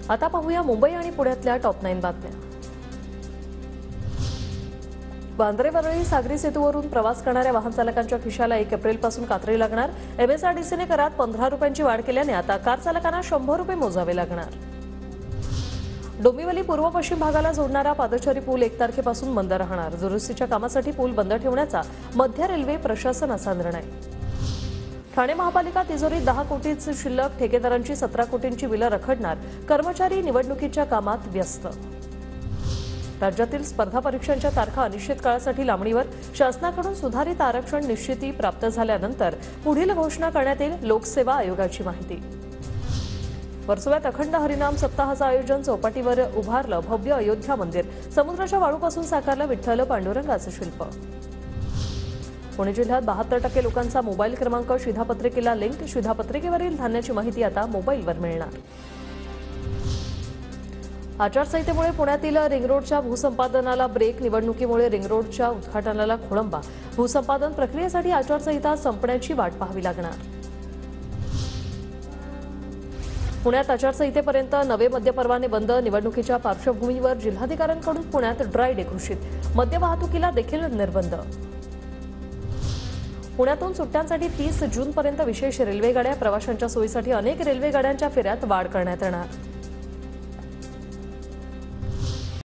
आता पाहूया मुंबई आणि पुण्यातल्या टॉप 9 बातम्या। वांद्रे वरळी सागरी सेतूवरून प्रवास करणाऱ्या वाहन चालकांच्या खिशाला 1 एप्रिलपासून कात्री लागणार। एमएसआरडीसीने करात 15 रुपयांची वाढ केल्याने आता कार चालकांना 100 रुपये मोजावे लागणार। डोंबिवली पूर्व पश्चिम भागाला जोडणारा पादचारी पूल 1 तारखेपासून बंद राहणार। दुरुस्तीच्या कामासाठी पूल बंद ठेवण्याचा मध्य रेल्वे प्रशासनाचा निर्णय। ठाणे महापालिका तिजोरीत 10 कोटींची शिल्लक, ठेकेदारांची 17 कोटींची बिलं रखडणार। कर्मचारी निवडणुकीच्या कामात व्यस्त। राज्यातील स्पर्धा परीक्षांच्या तारखा अनिश्चित काळासाठी लांबणीवर। शासनाकडून सुधारित आरक्षण निश्चिती प्राप्त झाल्यानंतर पुढील घोषणा करण्यात येईल। लोकसेवा आयोगाची माहिती। वर्सोव्यात अखंड हरिनाम सप्ताहाचं आयोजन। चौपाटीवर उभारलं भव्य अयोध्या मंदिर। समुद्राच्या वाळूपासून साकारलं विठ्ठल पांडुरंगाचं शिल्प। पुणे जिल्ह्यात 72% लोकांचा मोबाईल क्रमांक शिधापत्रिकेला लिंक। शिधापत्रिकेवरील धान्याची माहिती आता मोबाईलवर मिळणार। आचारसंहितेमुळे पुण्यातील रिंगरोडच्या भूसंपादनाला ब्रेक। निवडणुकीमुळे रिंगरोडच्या उद्घाटनाला खोळंबा। भूसंपादन प्रक्रियेसाठी आचारसंहिता संपण्याची वाट पाहावी लागणार। पुण्यात आचारसंहितेपर्यंत नवे मद्य परवाने बंद। निवडणुकीच्या पार्श्वभूमीवर जिल्हाधिकाऱ्यांकडून पुण्यात ड्राय डे घोषित। मद्य वाहतुकीला देखील निर्बंध। पुण्यातून सुट्ट्यांसाठी 30 जूनपर्यंत विशेष रेल्वेगाड्या। प्रवाशांच्या सोयीसाठी अनेक रेल्वेगाड्यांच्या फेऱ्यात वाढ करण्यात येणार।